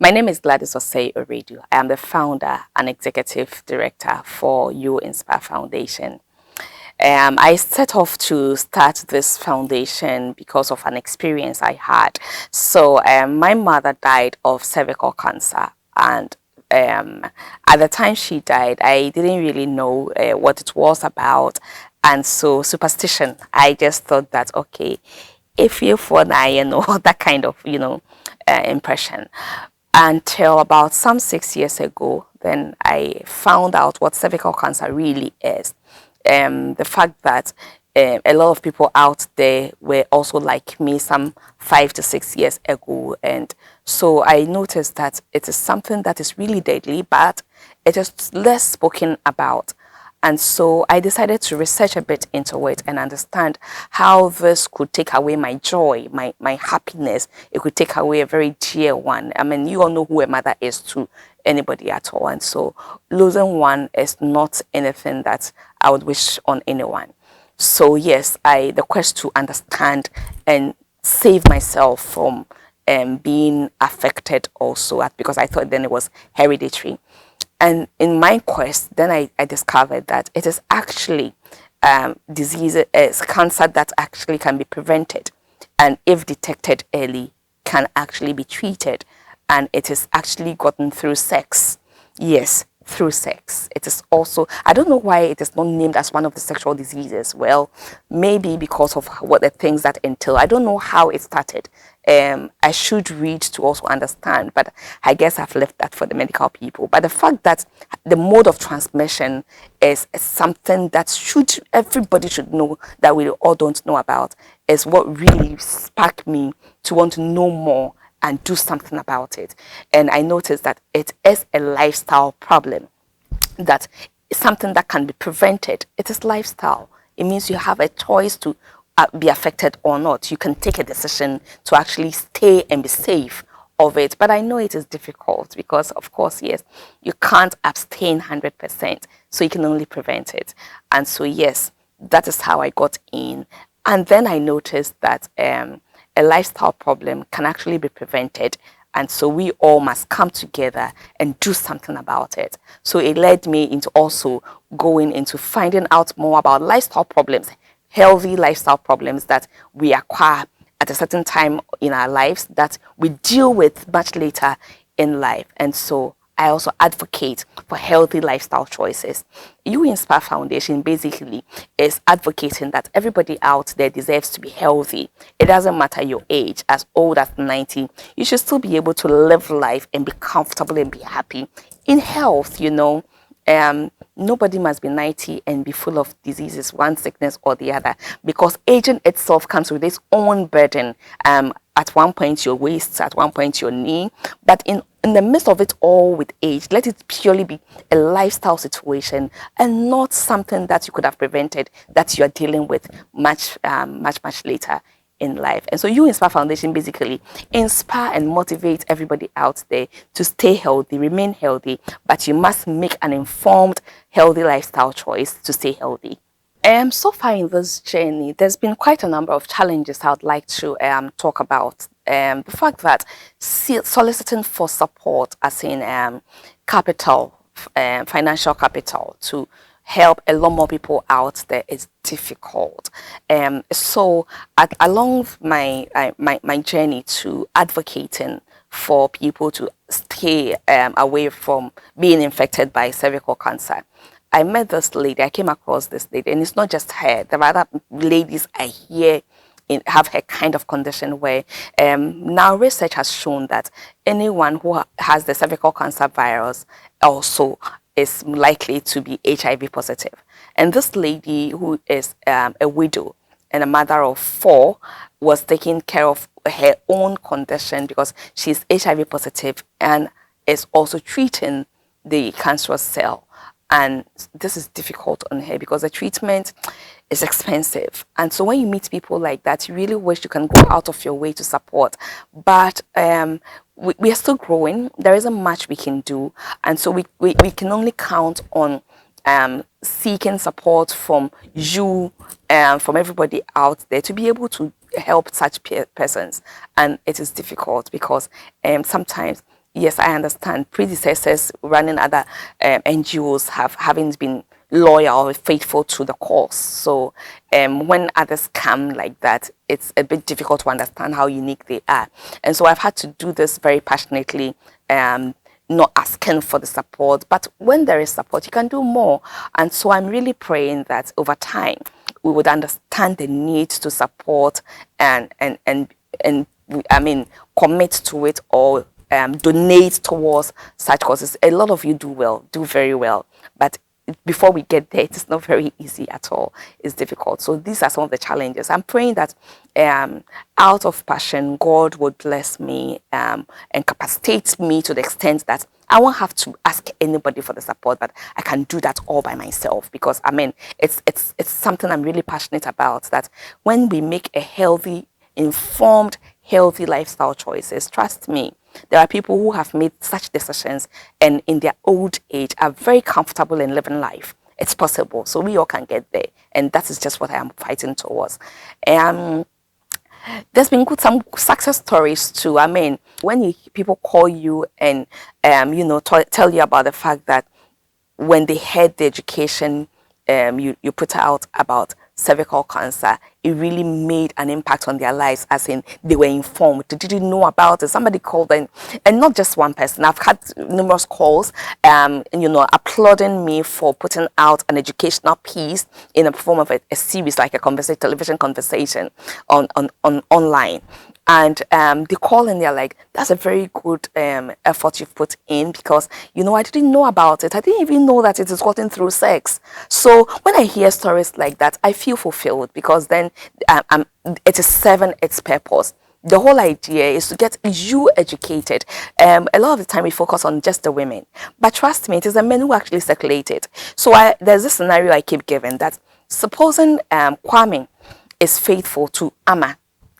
My name is Gladys Osei Oredu. I am the founder and executive director for You Inspire Foundation. I set off to start this foundation because of an experience I had. So my mother died of cervical cancer, and um, at the time she died, I didn't really know what it was about, and so superstition. I just thought that okay, if you for now, that kind of impression. Until about some 6 years ago, then I found out what cervical cancer really is. The fact that a lot of people out there were also like me some 5 to 6 years ago. And so I noticed that it is something that is really deadly, but it is less spoken about. And so I decided to research a bit into it and understand how this could take away my joy, my happiness. It could take away a very dear one. I mean, you all know who a mother is to anybody at all. And so losing one is not anything that I would wish on anyone. So yes, the quest to understand and save myself from being affected also, because I thought then it was hereditary. And in my quest, then I discovered that it is actually disease, cancer that actually can be prevented. And if detected early, can actually be treated. And it is actually gotten through sex. Yes, through sex. It is also, I don't know why it is not named as one of the sexual diseases. Well, maybe because of what the things that entail. I don't know how it started. I should read to also understand, but I guess I've left that for the medical people. But the fact that the mode of transmission is something that everybody should know, that we all don't know about, is what really sparked me to want to know more and do something about it. And I noticed that it is a lifestyle problem, that is something that can be prevented. It is lifestyle. It means you have a choice to be affected or not. You can take a decision to actually stay and be safe of it. But I know it is difficult because, of course, yes, you can't abstain 100%. So you can only prevent it. And so, yes, that is how I got in. And then I noticed that a lifestyle problem can actually be prevented. And so we all must come together and do something about it. So it led me into also going into finding out more about lifestyle problems, healthy lifestyle problems that we acquire at a certain time in our lives that we deal with much later in life. And so I also advocate for healthy lifestyle choices. You Inspire Foundation basically is advocating that everybody out there deserves to be healthy. It doesn't matter your age, as old as 90, you should still be able to live life and be comfortable and be happy in health, Nobody must be 90 and be full of diseases, one sickness or the other, because aging itself comes with its own burden. At one point your waist, at one point your knee, but in the midst of it all with age, let it purely be a lifestyle situation and not something that you could have prevented, that you are dealing with much later in life. And so You Inspire Foundation basically inspire and motivate everybody out there to stay healthy, remain healthy, but you must make an informed, healthy lifestyle choice to stay healthy. So far in this journey, there's been quite a number of challenges I would like to talk about. The fact that soliciting for support, as in capital, financial capital, to help a lot more people out there is difficult. So along my journey to advocating for people to stay away from being infected by cervical cancer, I met this lady. I came across this lady, and it's not just her. There are other ladies I hear have a kind of condition where now research has shown that anyone who has the cervical cancer virus also is likely to be HIV positive. And this lady, who is a widow and a mother of 4, was taking care of her own condition because she's HIV positive and is also treating the cancerous cell. And this is difficult on her because the treatment is expensive. And so when you meet people like that, you really wish you can go out of your way to support. But we are still growing. There isn't much we can do. And so we can only count on seeking support from you, from everybody out there, to be able to help such persons. And it is difficult because sometimes Yes, I understand. Predecessors running other NGOs haven't been loyal or faithful to the cause. So when others come like that, it's a bit difficult to understand how unique they are. And so I've had to do this very passionately, not asking for the support. But when there is support, you can do more. And so I'm really praying that over time, we would understand the need to support and I mean, commit to it or donate towards such causes. A lot of you do well, do very well, but before we get there, it's not very easy at all. It's difficult. So these are some of the challenges. I'm praying that out of passion, God would bless me and capacitate me to the extent that I won't have to ask anybody for the support, but I can do that all by myself. Because I mean, it's something I'm really passionate about. That when we make a healthy, informed, healthy lifestyle choices, trust me, there are people who have made such decisions and in their old age are very comfortable in living life. It's possible. So we all can get there. And that is just what I am fighting towards. There's been some success stories too. I mean, when people call you and, tell you about the fact that when they had the education you put out about cervical cancer, it really made an impact on their lives, as in they were informed. They didn't know about it. Somebody called them, and not just one person. I've had numerous calls, applauding me for putting out an educational piece in the form of a series, like a television conversation on online. And they call and they're like, that's a very good effort you've put in, because, I didn't know about it. I didn't even know that it is gotten through sex. So when I hear stories like that, I feel fulfilled, because then it is serving its purpose. The whole idea is to get you educated. A lot of the time we focus on just the women. But trust me, it is the men who actually circulate it. So there's this scenario I keep giving, that supposing Kwame is faithful to Amma,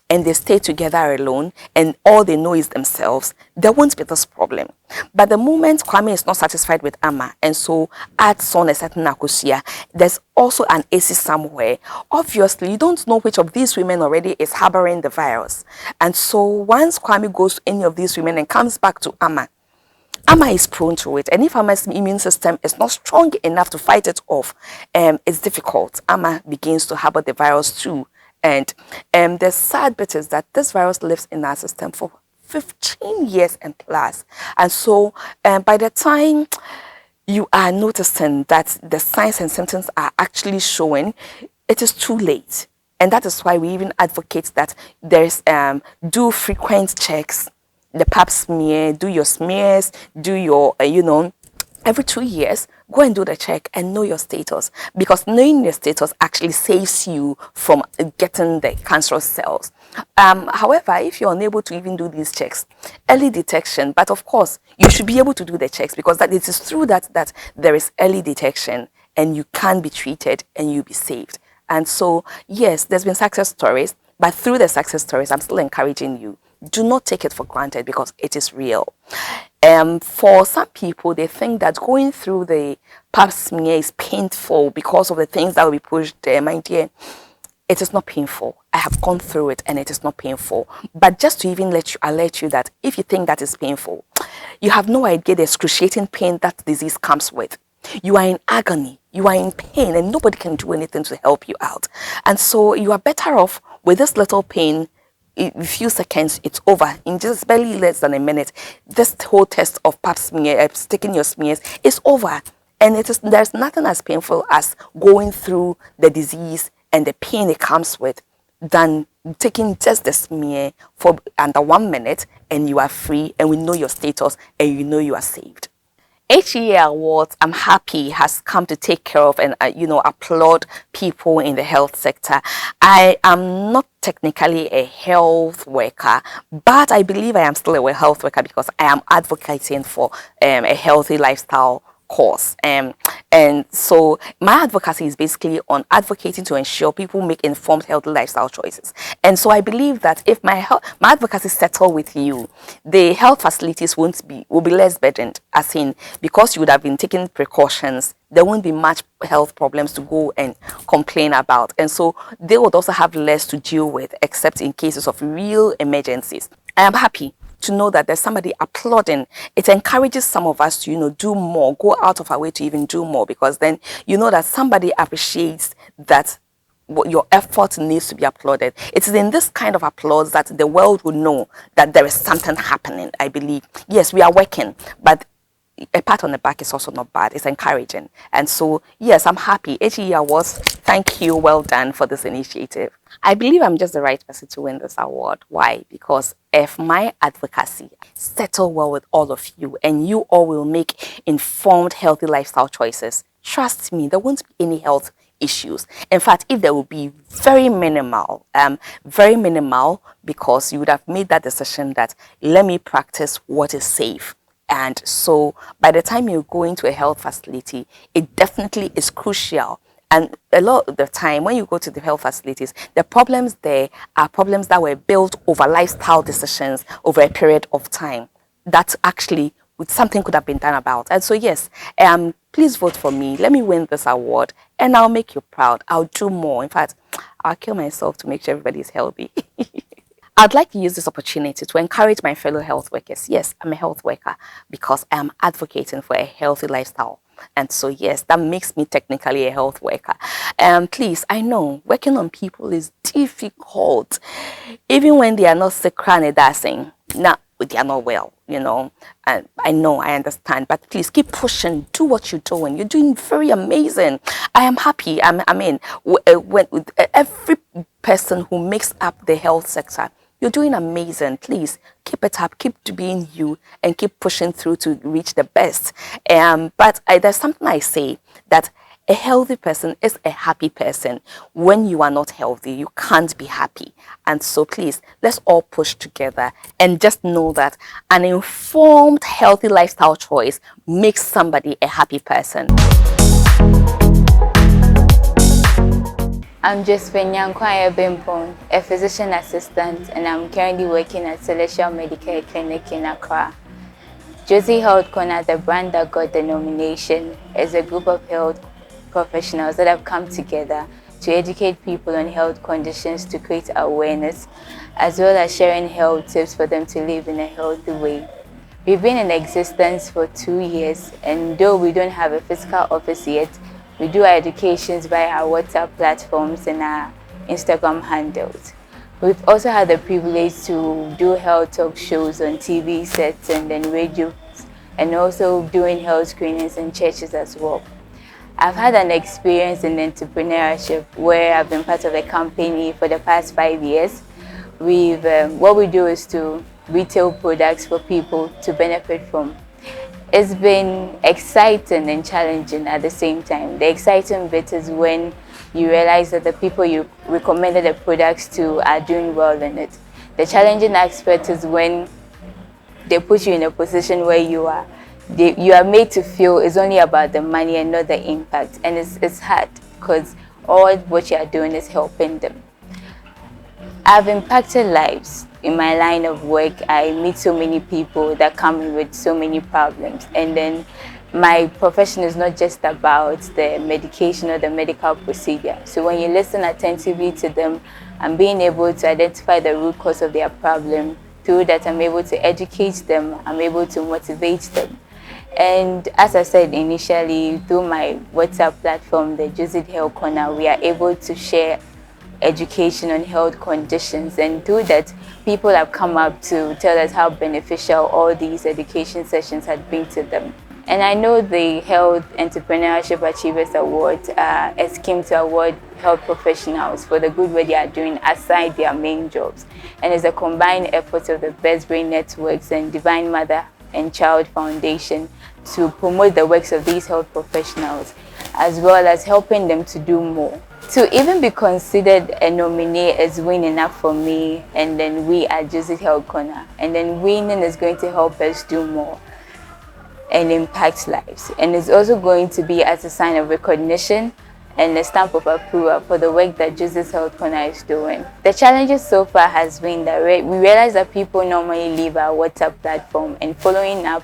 and they stay together alone and all they know is themselves, there won't be this problem. But the moment Kwame is not satisfied with Amma and so adds on a certain akosia, there's also an AC somewhere. Obviously, you don't know which of these women already is harboring the virus. And so once Kwame goes to any of these women and comes back to Amma is prone to it. And if Amma's immune system is not strong enough to fight it off, it's difficult. Amma begins to harbor the virus too. And the sad bit is that this virus lives in our system for 15 years and plus. And so by the time you are noticing that the signs and symptoms are actually showing, it is too late. And that is why we even advocate that there's do frequent checks, the pap smear, do your smears, do your, every 2 years, go and do the check and know your status, because knowing your status actually saves you from getting the cancerous cells. However, if you're unable to even do these checks, early detection, but of course, you should be able to do the checks, because that it is through that there is early detection and you can be treated and you'll be saved. And so, yes, there's been success stories, but through the success stories, I'm still encouraging you. Do not take it for granted, because it is real. For some people, they think that going through the pap smear is painful because of the things that will be pushed there. My dear, it is not painful. I have gone through it and it is not painful. But just to even alert you that if you think that is painful, you have no idea the excruciating pain that disease comes with. You are in agony, you are in pain, and nobody can do anything to help you out. And so you are better off with this little pain. In a few seconds, it's over. In just barely less than a minute, this whole test of pap smear, sticking your smears, is over. And there's nothing as painful as going through the disease and the pain it comes with than taking just the smear for under 1 minute and you are free, and we know your status and you know you are saved. HEA Awards, I'm happy, has come to take care of and, applaud people in the health sector. I am not technically a health worker, but I believe I am still a health worker, because I am advocating for a healthy lifestyle course. And so my advocacy is basically on advocating to ensure people make informed healthy lifestyle choices. And so I believe that if my advocacy settle with you, the health facilities will be less burdened, as in, because you would have been taking precautions, there won't be much health problems to go and complain about. And so they would also have less to deal with, except in cases of real emergencies. I am happy to know that there's somebody applauding, it encourages some of us to, do more, go out of our way to even do more, because then you know that somebody appreciates that your effort needs to be applauded. It is in this kind of applause that the world will know that there is something happening, I believe. Yes, we are working, but a pat on the back is also not bad. It's encouraging. And so, yes, I'm happy. HE Awards, thank you. Well done for this initiative. I believe I'm just the right person to win this award. Why? Because if my advocacy settle well with all of you and you all will make informed, healthy lifestyle choices, trust me, there won't be any health issues. In fact, if there will be very minimal, because you would have made that decision that let me practice what is safe. And so by the time you go into a health facility, it definitely is crucial. And a lot of the time when you go to the health facilities, the problems there are problems that were built over lifestyle decisions over a period of time that actually something could have been done about. And so yes, please vote for me. Let me win this award and I'll make you proud. I'll do more. In fact, I'll kill myself to make sure everybody is healthy. I'd like to use this opportunity to encourage my fellow health workers. Yes, I'm a health worker because I'm advocating for a healthy lifestyle. And so, yes, that makes me technically a health worker. Please, I know working on people is difficult. Even when they are not sick, they're saying, nah, they are not well, And I know, I understand, but please keep pushing. Do what you're doing. You're doing very amazing. I am happy. When every person who makes up the health sector, you're doing amazing. Please keep it up, keep being you, and keep pushing through to reach the best. But there's something I say that a healthy person is a happy person. When you are not healthy, you can't be happy. And so please, let's all push together and just know that an informed, healthy lifestyle choice makes somebody a happy person. I'm Josephine Nyankwaya Bimpon, a physician assistant, and I'm currently working at Celestial Medical Clinic in Accra. Josie Health Corner, the brand that got the nomination, is a group of health professionals that have come together to educate people on health conditions to create awareness, as well as sharing health tips for them to live in a healthy way. We've been in existence for 2 years, and though we don't have a physical office yet, we do our educations via our WhatsApp platforms and our Instagram handles. We've also had the privilege to do health talk shows on TV sets and then radio, and also doing health screenings in churches as well. I've had an experience in entrepreneurship where I've been part of a company for the past 5 years. What we do is to retail products for people to benefit from. It's been exciting and challenging at the same time. The exciting bit is when you realize that the people you recommended the products to are doing well in it. The challenging aspect is when they put you in a position where you are made to feel it's only about the money and not the impact. And it's hard because all what you are doing is helping them. I've impacted lives. In my line of work, I meet so many people that come in with so many problems. And then my profession is not just about the medication or the medical procedure. So when you listen attentively to them, I'm being able to identify the root cause of their problem. Through that, I'm able to educate them, I'm able to motivate them. And as I said initially, through my WhatsApp platform, the Josie Health Corner, we are able to share education on health conditions, and through that people have come up to tell us how beneficial all these education sessions had been to them. And I know the Health Entrepreneurship Achievers Award is a scheme to award health professionals for the good work they are doing aside their main jobs, and it's a combined effort of the Best Brain Networks and Divine Mother and Child Foundation to promote the works of these health professionals, as well as helping them to do more. To even be considered a nominee is winning enough for me, and then we at Josie Health Corner, and then winning is going to help us do more and impact lives. And it's also going to be as a sign of recognition and a stamp of approval for the work that Josie Health Corner is doing. The challenges so far has been that we realize that people normally leave our WhatsApp platform, and following up,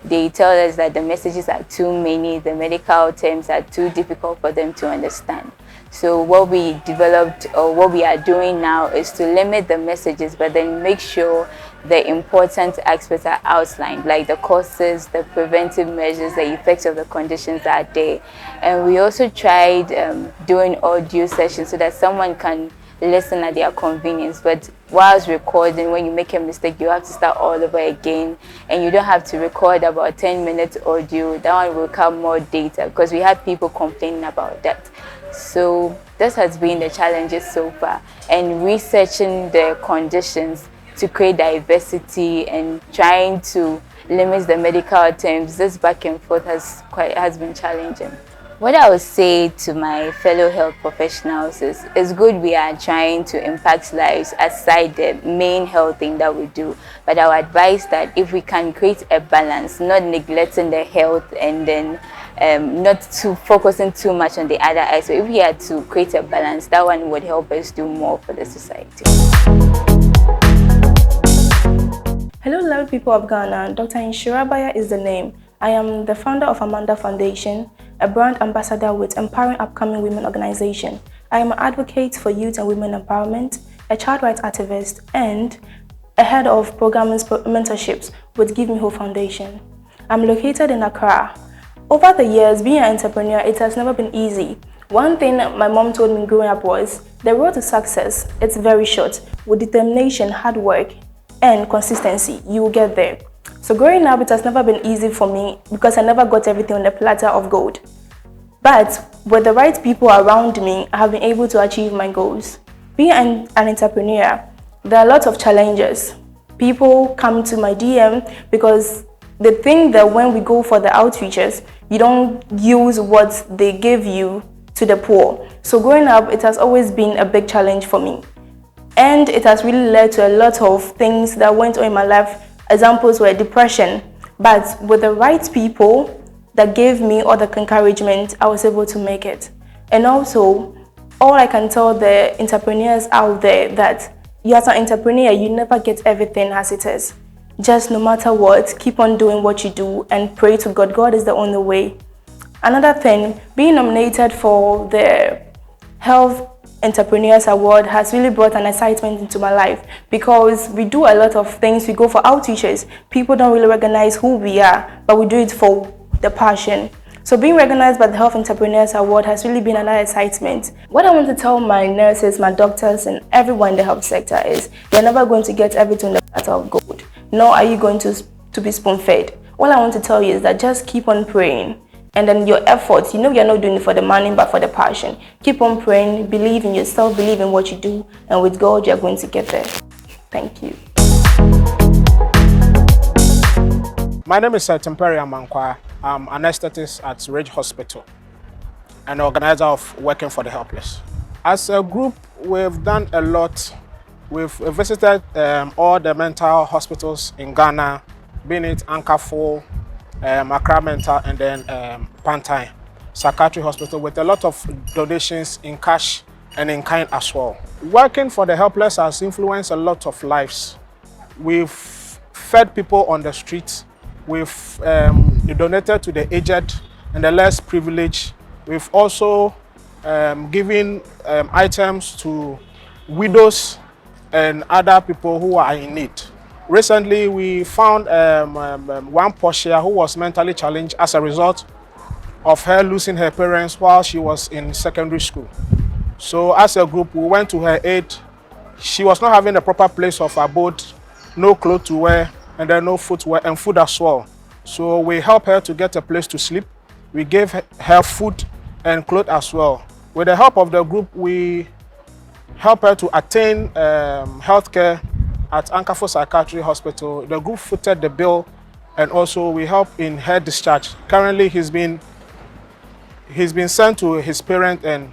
they tell us that the messages are too many, the medical terms are too difficult for them to understand. So what we developed, or what we are doing now, is to limit the messages, but then make sure the important aspects are outlined, like the causes, the preventive measures, the effects of the conditions that are there. And we also tried doing audio sessions so that someone can listen at their convenience. But whilst recording, when you make a mistake, you have to start all over again, and you don't have to record about 10 minutes audio. That one will come more data, because we had people complaining about that. So this has been the challenges so far, and researching the conditions to create diversity and trying to limit the medical terms. This back and forth has been challenging. What I would say to my fellow health professionals is, it's good we are trying to impact lives aside the main health thing that we do, but I would advise that if we can create a balance, not neglecting the health and then not too focusing too much on the other aspects. So if we had to create a balance, that one would help us do more for the society. Hello, lovely people of Ghana. Dr. Inshirabaya is the name. I am the founder of Amanda Foundation, a brand ambassador with Empowering Upcoming Women organization. I am an advocate for youth and women empowerment, a child rights activist, and a head of program mentorships with Give Me Hope Foundation. I'm located in Accra. Over the years, being an entrepreneur, it has never been easy. One thing my mom told me growing up was, the road to success, it's very short. With determination, hard work, and consistency, you will get there. So growing up, it has never been easy for me because I never got everything on the platter of gold. But with the right people around me, I have been able to achieve my goals. Being an entrepreneur, there are lots of challenges. People come to my DM because they think that when we go for the outreaches, you don't use what they give you to the poor. So growing up, it has always been a big challenge for me. And it has really led to a lot of things that went on in my life. Examples were depression. But with the right people that gave me all the encouragement, I was able to make it. And also, all I can tell the entrepreneurs out there that you as an entrepreneur, you never get everything as it is. Just no matter what, keep on doing what you do and pray to God. God is the only way. Another thing, being nominated for the Health Entrepreneurs Award has really brought an excitement into my life, because we do a lot of things. We go for outreaches. People don't really recognize who we are, but we do it for the passion. So being recognized by the Health Entrepreneurs Award has really been another excitement. What I want to tell my nurses, my doctors, and everyone in the health sector is, you're never going to get everything on the platter of gold, nor are you going to be spoon-fed. All I want to tell you is that just keep on praying. And then your efforts, you're not doing it for the money, but for the passion. Keep on praying, believe in yourself, believe in what you do, and with God, you're going to get there. Thank you. My name is Temperi Amankwa. I'm an anesthetist at Ridge Hospital, an organizer of Working for the Helpless. As a group, we've done a lot. We've visited all the mental hospitals in Ghana, being it Ankafo, Accra Mental, and then Pantai Psychiatry Hospital, with a lot of donations in cash and in kind as well. Working for the helpless has influenced a lot of lives. We've fed people on the streets. We've donated to the aged and the less privileged. We've also given items to widows and other people who are in need. Recently, we found one Portia who was mentally challenged as a result of her losing her parents while she was in secondary school. So as a group, we went to her aid. She was not having a proper place of abode, no clothes to wear, and then no footwear and food as well. So we helped her to get a place to sleep. We gave her food and clothes as well. With the help of the group, we helped her to attain healthcare at Ankafo Psychiatry Hospital. The group footed the bill, and also we helped in her discharge. Currently, he's been sent to his parents, and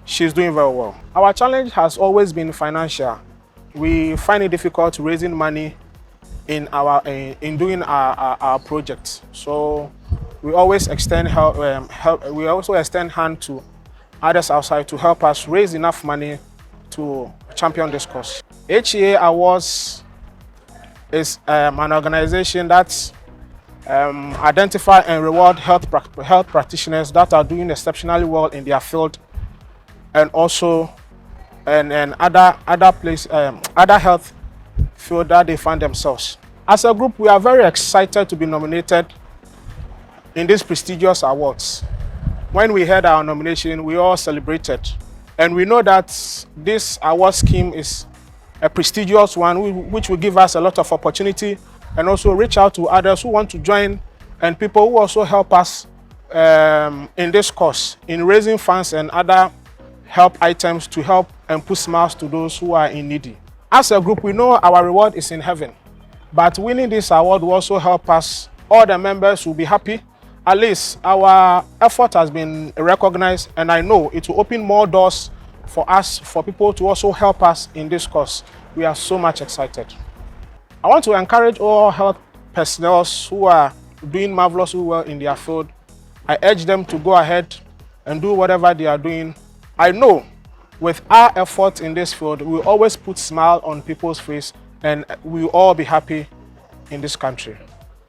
she's doing very well. Our challenge has always been financial. We find it difficult raising money in doing our projects. So we always extend help. We also extend hand to others outside to help us raise enough money to champion this cause. HEA Awards is an organization that identify and reward health practitioners that are doing exceptionally well in their field and also and other health field that they find themselves. As a group, we are very excited to be nominated in these prestigious awards. When we heard our nomination, we all celebrated. And we know that this award scheme is a prestigious one, which will give us a lot of opportunity and also reach out to others who want to join and people who also help us in this cause, in raising funds and other help items to help and put smiles to those who are in need. As a group, we know our reward is in heaven, but winning this award will also help us. All the members will be happy. At least our effort has been recognized, and I know it will open more doors for us, for people to also help us in this cause. We are so much excited. I want to encourage all health personnel who are doing marvelously well in their field. I urge them to go ahead and do whatever they are doing. I know with our effort in this field, we will always put a smile on people's face and we will all be happy in this country.